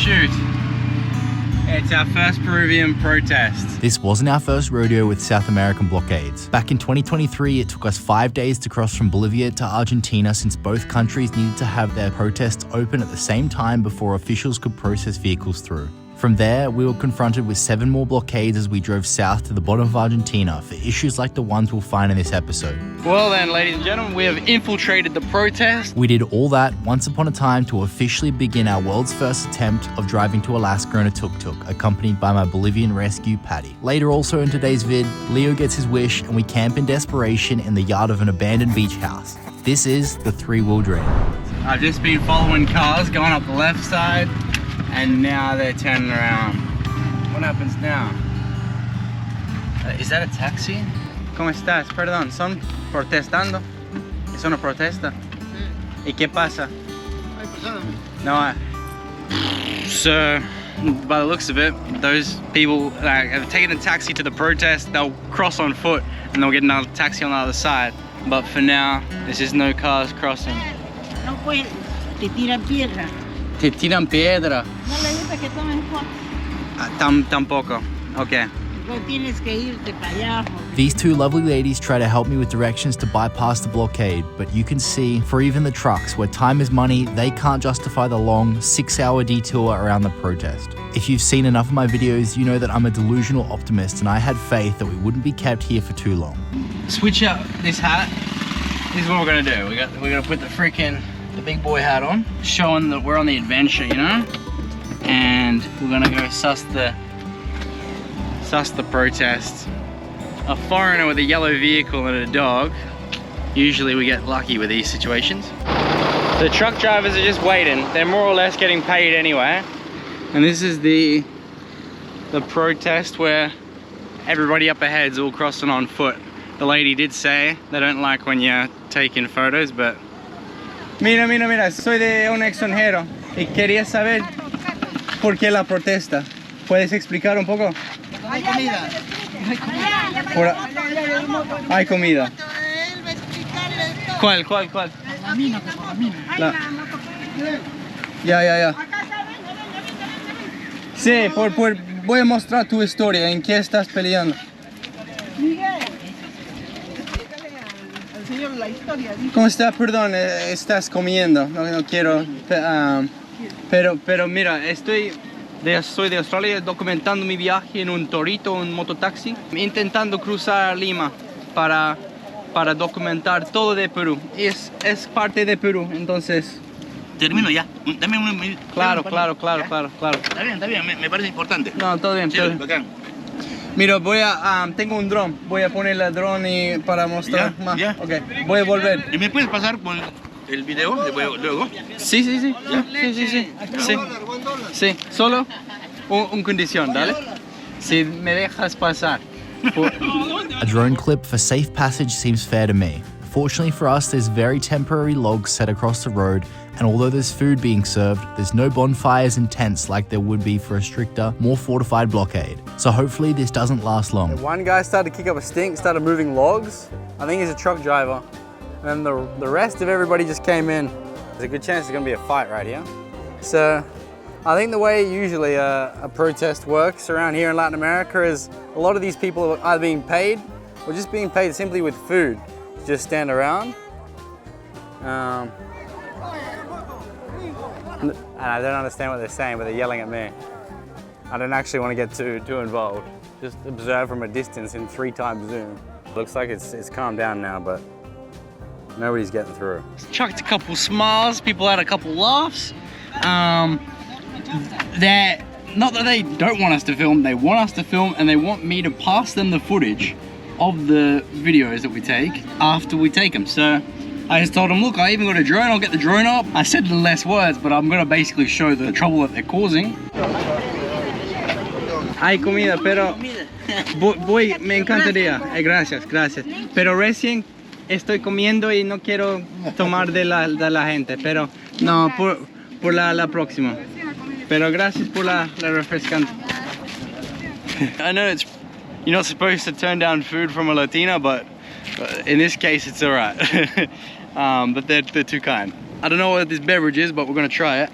shoot. It's our first Peruvian protest. This wasn't our first rodeo with South American blockades. Back in 2023, it took us 5 days to cross from Bolivia to Argentina since both countries needed to have their protests open at the same time before officials could process vehicles through. From there, we were confronted with 7 more blockades as we drove south to the bottom of Argentina for issues like the ones we'll find in this episode. Well then, ladies and gentlemen, we have infiltrated the protest. We did all that once upon a time to officially begin our world's first attempt of driving to Alaska in a tuk-tuk, accompanied by my Bolivian rescue, Patty. Later also in today's vid, Leo gets his wish and we camp in desperation in the yard of an abandoned beach house. This is the 3-wheel dream. I've just been following cars going up the left side, and now they're turning around. What happens now? Is that a taxi? ¿Cómo estás? Perdón, ¿son protestando? ¿Es una protesta? ¿Y qué pasa? No, so, by the looks of it, those people have taken a taxi to the protest, they'll cross on foot and they'll get another taxi on the other side. But for now, there's just no cars crossing. No puede, te tiran piedra. Te tiran piedra. No le gusta que tomen fotos. Tampoco. Okay. No tienes que irte para allá. These 2 lovely ladies try to help me with directions to bypass the blockade, but you can see, for even the trucks, where time is money, they can't justify the long 6-hour detour around the protest. If you've seen enough of my videos, you know that I'm a delusional optimist and I had faith that we wouldn't be kept here for too long. Switch up this hat. This is what we're gonna do. We're gonna put the big boy hat on, showing that we're on the adventure, you know? And we're gonna go suss the protest. A foreigner with a yellow vehicle and a dog. Usually we get lucky with these situations. The truck drivers are just waiting. They're more or less getting paid anyway. And this is the protest where everybody up ahead's all crossing on foot. The lady did say they don't like when you're taking photos, but... Mira, soy de un extranjero y quería saber por qué la protesta. ¿Puedes explicar un poco? Hay comida. Hay comida. ¿Cuál? Ya. Sí, voy a mostrar tu historia, en qué estás peleando. ¿Cómo está? Perdón, estás comiendo, no quiero, pero mira, soy de Australia documentando mi viaje en un torito, un mototaxi, intentando cruzar Lima para documentar todo de Perú. Es parte de Perú, entonces... Termino ya, dame un minuto. Claro. Está bien, me parece importante. No, todo bien. Sí, bacán. Mira, tengo un dron, voy a poner el dron para mostrar más. Ya. Ok, voy a volver. ¿Y me puedes pasar por el video luego? Sí. Sí, solo un condición, ¿dale? Si me dejas pasar. A drone clip for safe passage seems fair to me. Fortunately for us, there's very temporary logs set across the road, and although there's food being served, there's no bonfires and tents like there would be for a stricter, more fortified blockade. So hopefully this doesn't last long. One guy started to kick up a stink, started moving logs. I think he's a truck driver. And the rest of everybody just came in. There's a good chance there's gonna be a fight right here. So I think the way usually a protest works around here in Latin America is a lot of these people are either being paid or just being paid simply with food. Just stand around. And I don't understand what they're saying, but they're yelling at me. I don't actually want to get too involved. Just observe from a distance in 3x zoom. Looks like it's calmed down now, but nobody's getting through. Chucked a couple smiles, people had a couple laughs. Not that they don't want us to film, they want us to film and they want me to pass them the footage of the videos that we take after we take them. So I just told them, look, I even got a drone, I'll get the drone up. I said in less words, but I'm gonna basically show the trouble that they're causing. Hay comida, pero me encantaría. Gracias. Pero recién estoy comiendo y no quiero tomar de la gente, pero no, por la próxima. Pero gracias por la refrescante. I know you're not supposed to turn down food from a Latina, but in this case it's alright. But they're too kind. I don't know what this beverage is, but we're gonna try it.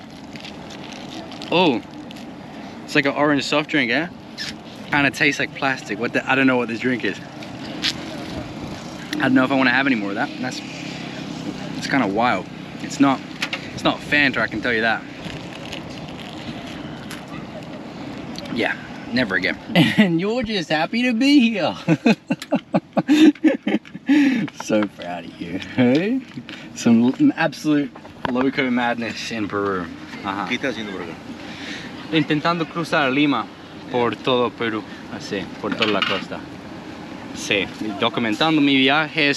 Oh, It's like an orange soft drink, yeah? Kind of tastes like plastic. I don't know what this drink is. I don't know if I want to have any more of that. It's kind of wild. It's not Fanta, I can tell you that. Yeah, never again. And you're just happy to be here. So proud of you. Hey? Some absolute loco madness in Peru. Ajá. ¿Qué estás haciendo por acá? Intentando cruzar Lima por todo Perú, así, por toda la costa. Sí, documentando mi viaje.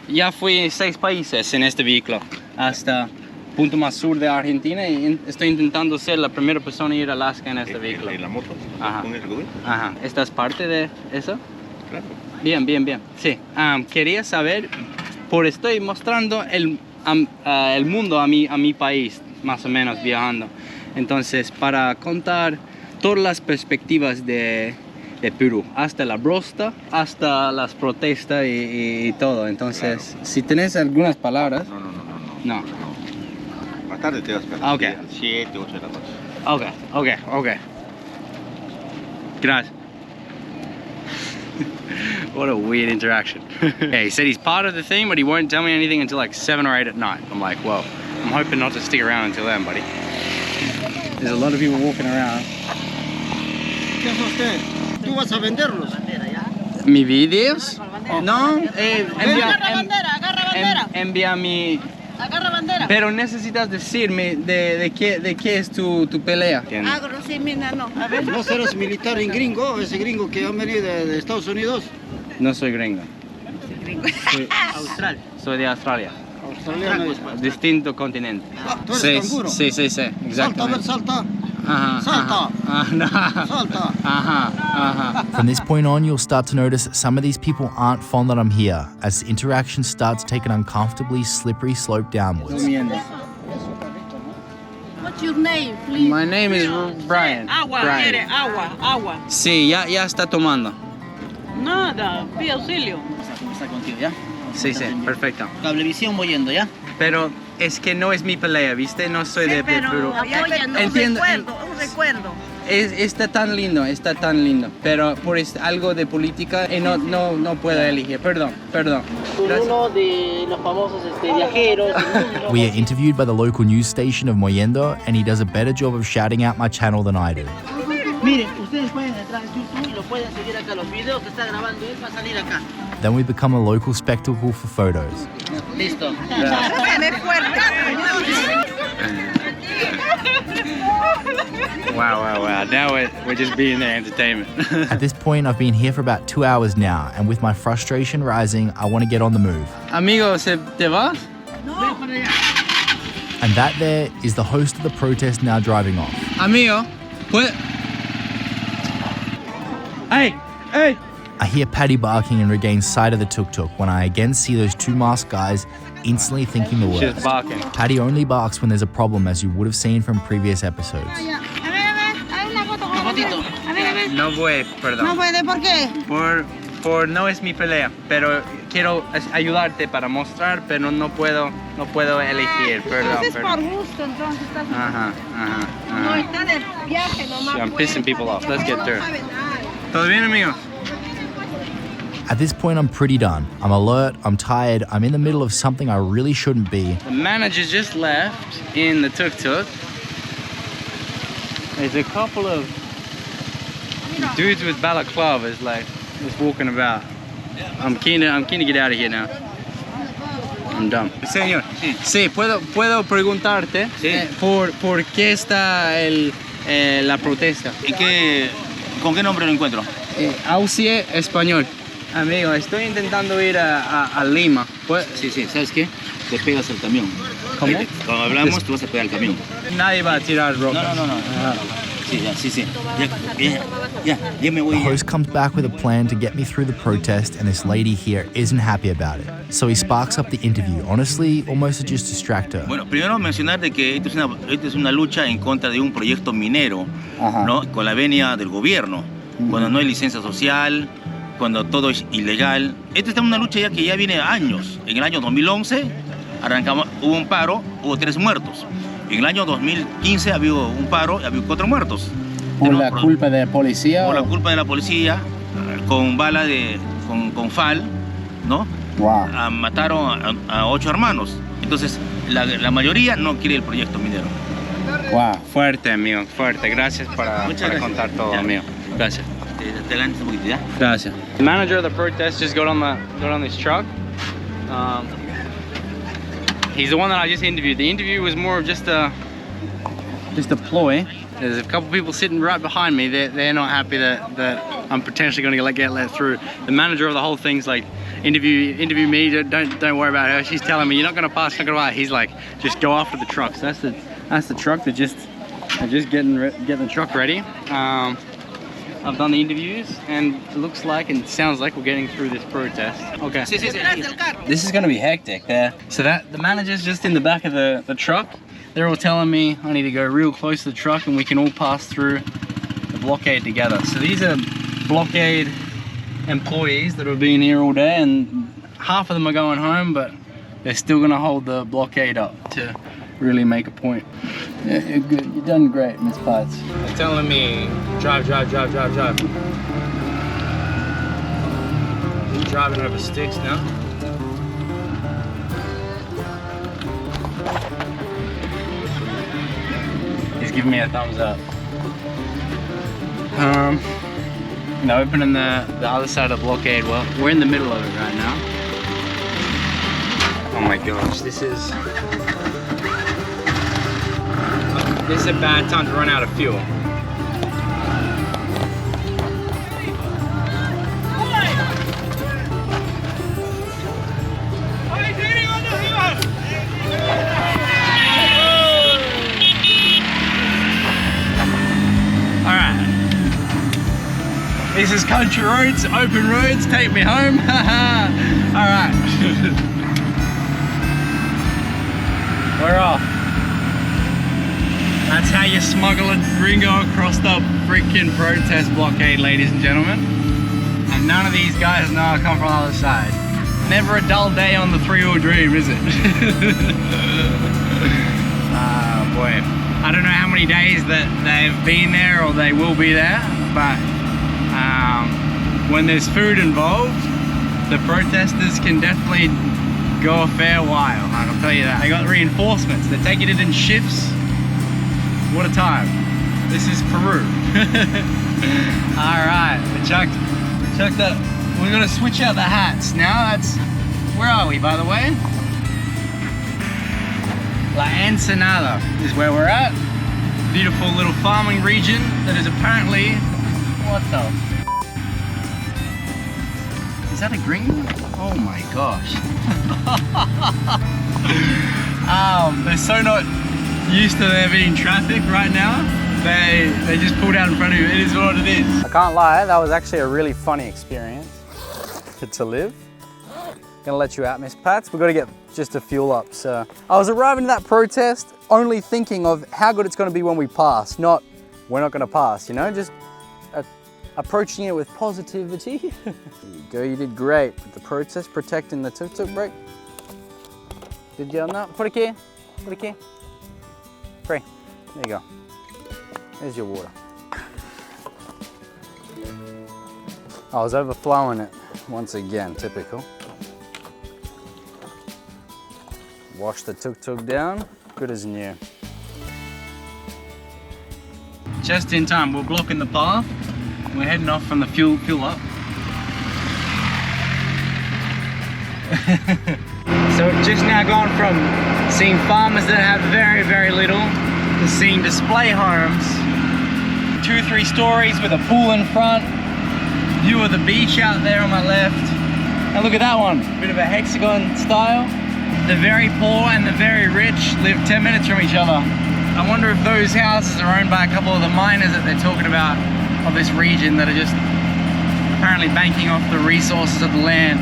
Ya fui en 6 países en este vehículo, hasta punto más sur de Argentina, y estoy intentando ser la primera persona a ir a Alaska en este vehículo. ¿En la moto? Ajá. ¿Con el gobierno? Ajá. ¿Estás parte de eso? Claro. Bien, bien, bien. Sí. Quería saber, estoy mostrando el mundo a mi país, más o menos viajando. Entonces, para contar todas las perspectivas de Perú, hasta la brosta, hasta las protestas y todo. Entonces, claro. Si tenés algunas palabras. No. Más tarde te vas a esperar. Ok. 7, 8 de la noche. Ok. Gracias. What a weird interaction. Yeah, he said he's part of the thing, but he won't tell me anything until like 7 or 8 at night. I'm like, whoa. I'm hoping not to stick around until then, buddy. There's a lot of people walking around. ¿Qué hace usted? ¿Tú vas a venderlos? ¿Mi videos? No, Agarra bandera. envía mi... Agarra bandera. Pero necesitas decirme de qué es tu pelea. Agro, sí, mira, no. A ver. ¿Vos eres militar en gringo? Ese gringo que han venido de Estados Unidos. No soy gringo. Soy, Austral. soy de Australia. Australiano. Distinto continente. ¿Tú eres canguro? Sí, Salta, a ver, salta. Ajá, Salta. No. Salta. Ajá. From this point on, you'll start to notice that some of these people aren't fond that I'm here, as the interaction starts to take an uncomfortably slippery slope downwards. What's your name, please? My name is Brian. Agua, Brian. quiere, agua. Sí, ya está tomando. Nada, pide auxilio. Vamos a contigo, ¿ya? Sí, perfecto. Cablevisión voy yendo, ¿ya? Pero es que no es mi pelea, ¿viste? No soy de Perú. Entiendo. Un recuerdo. Está tan lindo, pero por algo de política no puedo elegir. Perdón. Uno de los famosos viajeros del mundo. We are interviewed by the local news station of Mollendo, and he does a better job of shouting out my channel than I do. Miren, ustedes pueden entrar en YouTube y lo pueden seguir acá. Los videos que está grabando él va a salir acá. Then we become a local spectacle for photos. Listo. Wow. Now we're just being there entertainment. At this point, I've been here for about 2 hours now, and with my frustration rising, I want to get on the move. Amigo, ¿te vas? And that there is the host of the protest now driving off. Amigo, Hey! I hear Paddy barking and regain sight of the tuk-tuk when I again see those 2 masked guys, instantly thinking the She's worst. barking. Paddy only barks when there's a problem, as you would have seen from previous episodes. No voy, perdón. No puede, ¿por qué? No es mi pelea, pero quiero ayudarte para mostrar, pero no puedo elegir, perdón. Entonces por gusto, entonces estás... Ajá. No, está de viaje nomás. I'm pissing people off. Let's get through. ¿Todo bien, amigos? At this point, I'm pretty done. I'm alert, I'm tired, I'm in the middle of something I really shouldn't be. The manager just left in the tuk-tuk. There's a couple of dudes with balaclavas just walking about. I'm keen to get out of here now. I'm done. Señor, sí, puedo preguntarte por qué está la protesta. ¿Con qué nombre lo encuentro? Auxie español. Amigo, estoy intentando ir a Lima. Sí, ¿sabes qué? Te pegas al camión. ¿Cómo? Cuando hablamos, tú vas a pegar al camión. Nadie va a tirar ropa. No. Sí. Ya me voy. The host comes back with a plan to get me through the protest, and this lady here isn't happy about it. So he sparks up the interview, honestly, almost to just distract her. Bueno, primero mencionar de que esto es una lucha en contra de un proyecto minero, ¿no? Con la venia del gobierno, cuando no hay licencia social, cuando todo es ilegal. Esta es una lucha que ya viene años. En el año 2011 hubo un paro, hubo 3 muertos. En el año 2015 había un paro y había 4 muertos. Por la culpa de la policía. Por la culpa de la policía, con bala con FAL, ¿no? Wow. Mataron a 8 hermanos. Entonces, la mayoría no quiere el proyecto minero. Wow, fuerte, amigo, fuerte. Gracias Muchas para gracias. contar todo, Ya. amigo. Gracias. Te adelantas un poquito, ¿ya? Gracias. The manager of the protest just got on this truck. He's the one that I just interviewed. The interview was more of just a ploy. There's a couple people sitting right behind me. They're not happy that I'm potentially going to get let through. The manager of the whole thing's like, interview me. Don't worry about her. She's telling me you're not going to pass. Not going to pass. He's like, just go after the truck. So that's the truck. They're just getting the truck ready. I've done the interviews, and it looks like and sounds like we're getting through this protest. Okay. This is gonna be hectic there. So the manager's just in the back of the truck. They're all telling me I need to go real close to the truck and we can all pass through the blockade together. So these are blockade employees that have been here all day, and half of them are going home, but they're still gonna hold the blockade up to really make a point. Yeah, you're good. You've done great, Miss Potts. They're telling me drive. He's driving over sticks now. He's giving me a thumbs up. Now opening the other side of the blockade. Well, we're in the middle of it right now. Oh my gosh, this is a bad time to run out of fuel. Alright. This is country roads, open roads, take me home. Alright. We're off. That's how you smuggle a gringo across the freaking protest blockade, ladies and gentlemen. And none of these guys know I come from the other side. Never a dull day on the three-wheel dream, is it? Ah, boy. I don't know how many days that they've been there or they will be there, but when there's food involved, the protesters can definitely go a fair while, I can tell you that. They got reinforcements, they're taking it in shifts. What a time. This is Peru. Alright, we chucked that. We're gonna switch out the hats now. Where are we, by the way? La Ensenada is where we're at. Beautiful little farming region that is apparently, what the? Is that a gringo? Oh my gosh. They're so not used to there being traffic right now. They just pulled out in front of you. It is what it is. I can't lie, that was actually a really funny experience to live. Gonna let you out, Miss Pats. We've got to get just a fuel up. So I was arriving to that protest only thinking of how good it's going to be when we pass, not we're not going to pass, you know, just approaching it with positivity. There you go, you did great with the protest, protecting the tuk-tuk brake. Did you on that? Put a key. Free. There you go. There's your water. I was overflowing it once again, typical. Wash the tuk-tuk down, good as new. Just in time, we're blocking the path. We're heading off from the fuel up. So we've just now gone from seeing farmers that have very, very little to seeing display homes. 2-3 stories with a pool in front. View of the beach out there on my left. And look at that one, bit of a hexagon style. The very poor and the very rich live 10 minutes from each other. I wonder if those houses are owned by a couple of the miners that they're talking about of this region that are just apparently banking off the resources of the land.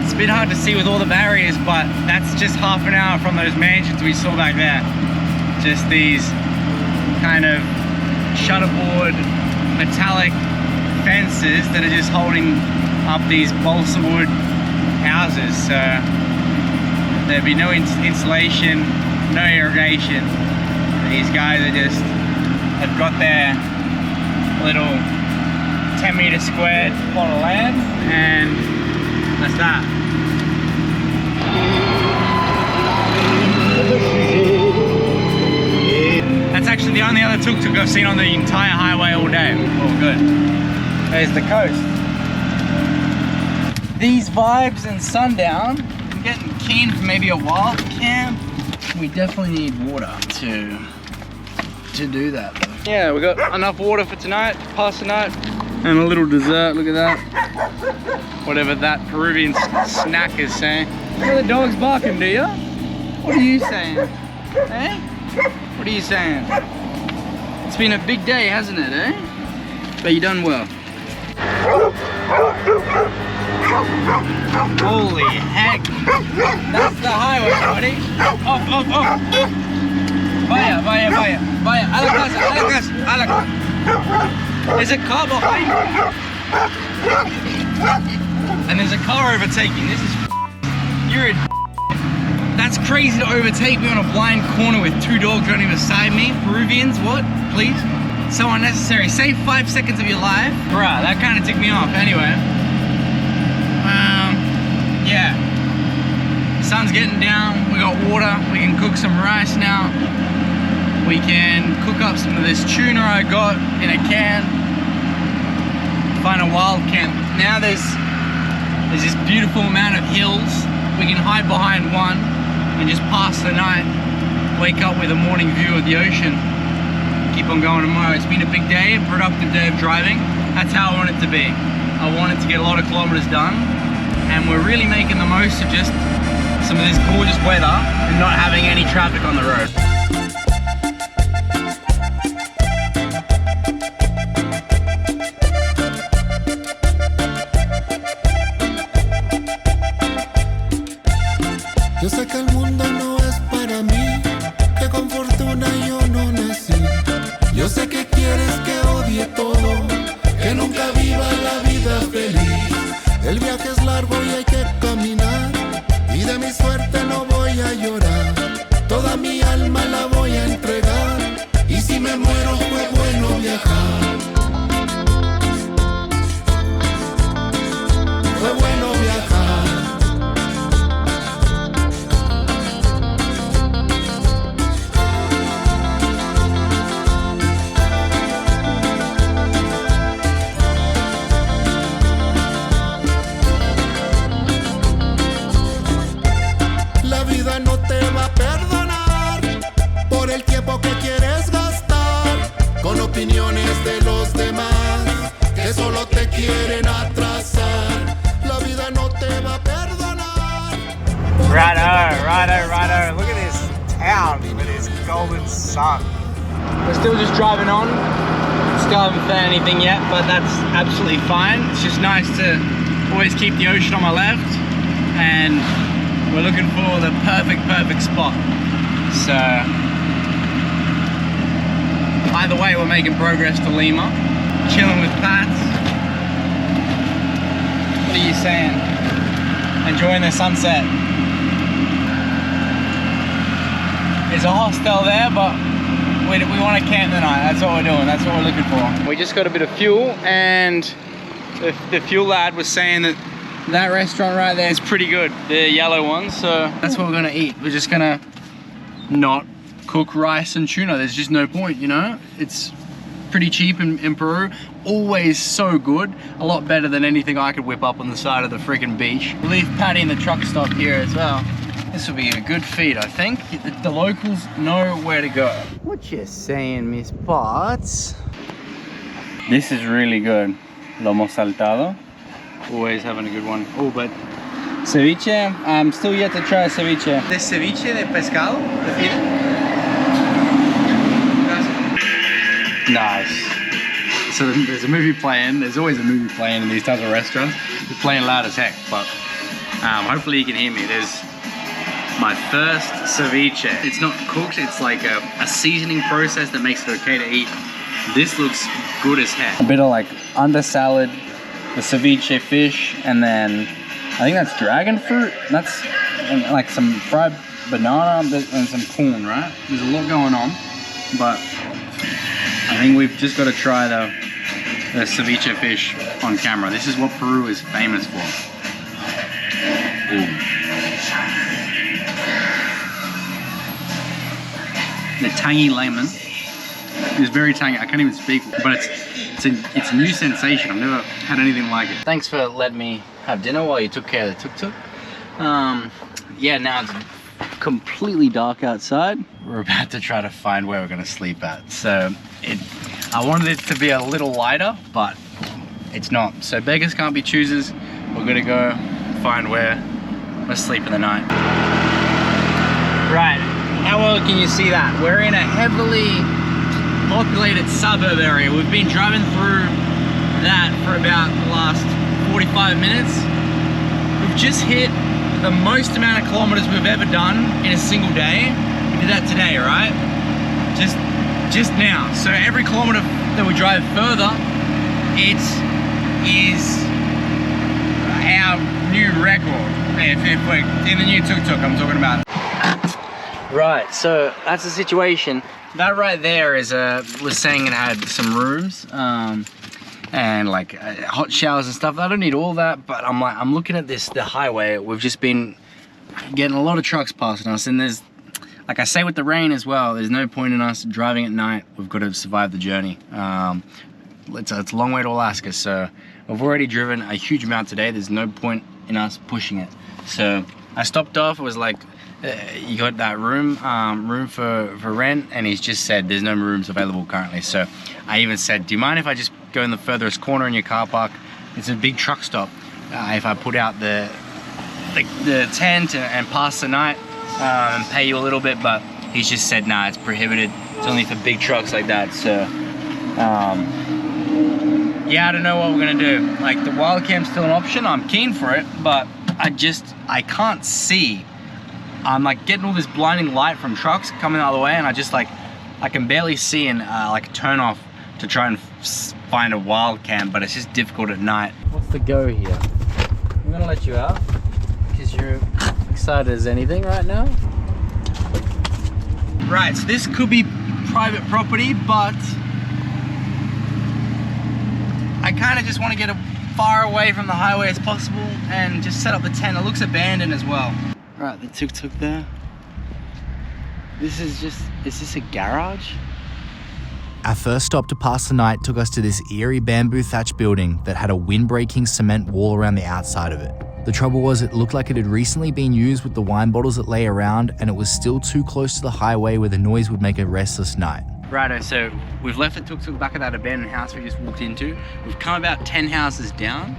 It's a bit hard to see with all the barriers, but that's just half an hour from those mansions we saw back there. Just these kind of shutterboard metallic fences that are just holding up these balsa wood houses. So there'd be no insulation, no irrigation. These guys are just have got their little 10-meter squared plot of land, and that's that. That's actually the only other tuk-tuk I've seen on the entire highway all day. Oh, good. There's the coast. These vibes and sundown, I'm getting keen for maybe a wild camp. We definitely need water to do that though. Yeah, we got enough water for tonight, past the night. And a little dessert, look at that. Whatever that Peruvian snack is saying. Look at the dogs barking, do you? What are you saying? Eh? What are you saying? It's been a big day, hasn't it, eh? But you done well. Holy heck. That's the highway, buddy. Off. Vaya. A la casa. There's a car behind me. And there's a car overtaking. This is you're a That's crazy to overtake me on a blind corner with two dogs running beside me. Peruvians, what? Please? So unnecessary. Save 5 seconds of your life. Bruh, that kind of ticked me off. Anyway. Yeah. Sun's getting down. We got water. We can cook some rice now. We can cook up some of this tuna I got in a can. Find a wild camp. Now there's this beautiful amount of hills. We can hide behind one and just pass the night. Wake up with a morning view of the ocean. Keep on going tomorrow. It's been a big day, a productive day of driving. That's how I want it to be. I want it to get a lot of kilometers done. And we're really making the most of just some of this gorgeous weather and not having any traffic on the road. Yo sé que el mundo no es para mí, que con fortuna yo no nací. Yo sé que quieres que odie todo, que nunca viva la vida feliz. El viaje es largo y hay que caminar, y de mi suerte no voy a llorar. Toda mi alma la voy a entregar, y si me muero fue bueno viajar. Fue bueno viajar. No te va a perdonar por el tiempo que quieres gastar con opiniones de los demás que solo te quieren atrasar. La vida no te va a perdonar. Righto. Look at this town with this golden sun. We're still just driving on. Still haven't found anything yet, but that's absolutely fine. It's just nice to always keep the ocean on my left, and we're looking for the perfect spot. So either way, we're making progress to Lima. Chilling with Pats. What are you saying? Enjoying the sunset. There's a hostel there, but we want to camp tonight. That's what we're doing. That's what we're looking for. We just got a bit of fuel, and the fuel lad was saying that restaurant right there is pretty good, the yellow one, so that's what we're gonna eat. We're just gonna not cook rice and tuna. There's just no point, you know? It's pretty cheap in Peru, always so good, a lot better than anything I could whip up on the side of the freaking beach. We'll leave Patty in the truck stop here as well. This will be a good feed, I think. The locals know where to go. What you saying, Miss Potts? This is really good. Lomo saltado. Always having a good one. Oh, but ceviche, I'm still yet to try ceviche. The ceviche de pescado? Nice. So there's a movie playing. There's always a movie playing in these types of restaurants. It's playing loud as heck, but hopefully you can hear me. There's my first ceviche. It's not cooked. It's like a seasoning process that makes it okay to eat. This looks good as heck. A bit of like under salad, the ceviche fish, and then I think that's dragon fruit. That's like some fried banana and some corn, right? There's a lot going on, but I think we've just got to try the the ceviche fish on camera. This is what Peru is famous for. Ooh. The tangy lemon is very tangy. I can't even speak, but it's a new sensation. I've never had anything like it. Thanks for letting me have dinner while you took care of the tuk-tuk. Yeah, now it's completely dark outside. We're about to try to find where we're gonna sleep at. So I wanted it to be a little lighter, but it's not. So beggars can't be choosers. We're gonna go find where we'll sleep in the night. Right, how well can you see that? We're in a heavily populated suburb area. We've been driving through that for about the last 45 minutes. We've just hit the most amount of kilometers we've ever done in a single day. We did that today, right? Just now. So every kilometer that we drive further, it is our new record. If we're in the new tuk-tuk I'm talking about. Right, so that's the situation. That right there is was saying it had some rooms and like hot showers and stuff. I don't need all that, but I'm looking at the highway. We've just been getting a lot of trucks passing us, and there's, like I say with the rain as well, there's no point in us driving at night. We've got to survive the journey. It's a long way to Alaska, so we've already driven a huge amount today. There's no point in us pushing it. So I stopped off. It was like, you got that room for rent, and he's just said there's no rooms available currently. So I even said, do you mind if I just go in the furthest corner in your car park? It's a big truck stop. If I put out the tent and pass the night and pay you a little bit, but he's just said nah, it's prohibited. It's only for big trucks like that. So yeah, I don't know what we're gonna do. Like, the wild camp's still an option. I'm keen for it, but I can't see. I'm like getting all this blinding light from trucks coming out of the way, and I can barely see and like turn off to try and find a wild camp, but it's just difficult at night. What's the go here? I'm gonna let you out because you're excited as anything right now. Right, so this could be private property, but I kind of just want to get as far away from the highway as possible and just set up the tent. It looks abandoned as well. Right, the tuk-tuk there. This is this a garage? Our first stop to pass the night took us to this eerie bamboo thatch building that had a wind-breaking cement wall around the outside of it. The trouble was, it looked like it had recently been used with the wine bottles that lay around, and it was still too close to the highway where the noise would make a restless night. Righto, so we've left the tuk-tuk back at that abandoned house we just walked into. We've come about 10 houses down.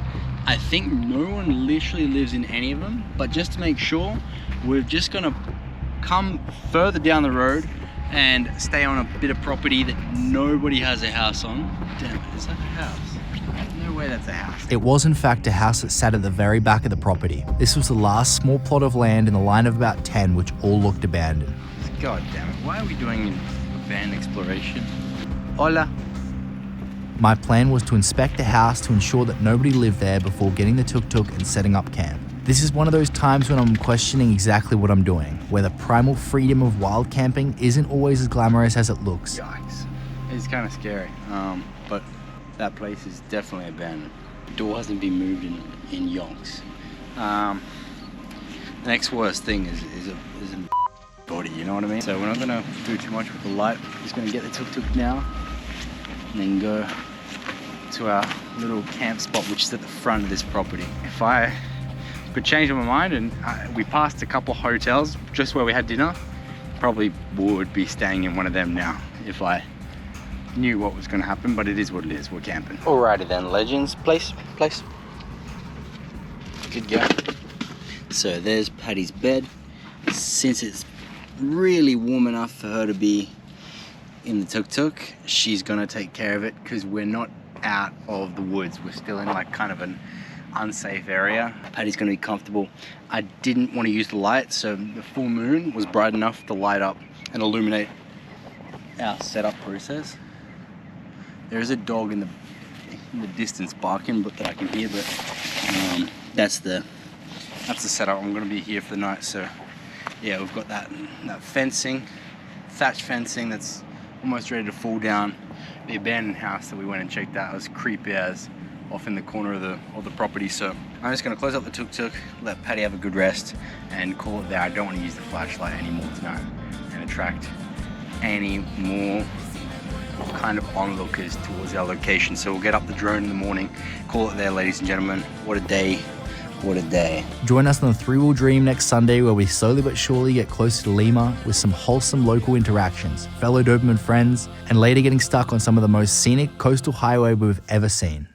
I think no one literally lives in any of them, but just to make sure, we're just gonna come further down the road and stay on a bit of property that nobody has a house on. Damn it, is that a house? No way that's a house. It was in fact a house that sat at the very back of the property. This was the last small plot of land in the line of about 10 which all looked abandoned. God damn it, why are we doing van exploration? Hola. My plan was to inspect the house to ensure that nobody lived there before getting the tuk-tuk and setting up camp. This is one of those times when I'm questioning exactly what I'm doing, where the primal freedom of wild camping isn't always as glamorous as it looks. Yikes. It's kind of scary, but that place is definitely abandoned. The door hasn't been moved in yonks. The next worst thing is a body, you know what I mean? So we're not gonna do too much with the light. We're just gonna get the tuk-tuk now and then go to our little camp spot, which is at the front of this property. If I could change my mind and we passed a couple hotels just where we had dinner, probably would be staying in one of them now if I knew what was going to happen, but it is what it is. We're camping. Alrighty then, legends. Place. Good go. So there's Patty's bed. Since it's really warm enough for her to be in the tuk-tuk, she's gonna take care of it because we're not out of the woods. We're still in like kind of an unsafe area. Patty's gonna be comfortable. I didn't want to use the light, so the full moon was bright enough to light up and illuminate our setup process. There is a dog in the distance barking, but that I can hear. But that's the setup. I'm gonna be here for the night. So yeah, we've got that fencing, thatch fencing that's almost ready to fall down. the abandoned house that we went and checked out was creepy as, off in the corner of the property. So I'm just gonna close up the tuk-tuk, let Patty have a good rest, and call it there. I don't want to use the flashlight anymore tonight and attract any more kind of onlookers towards our location. So we'll get up the drone in the morning, call it there, ladies and gentlemen. What a day. What a day. Join us on the Three Wheel Dream next Sunday, where we slowly but surely get closer to Lima with some wholesome local interactions, fellow Doberman friends, and later getting stuck on some of the most scenic coastal highway we've ever seen.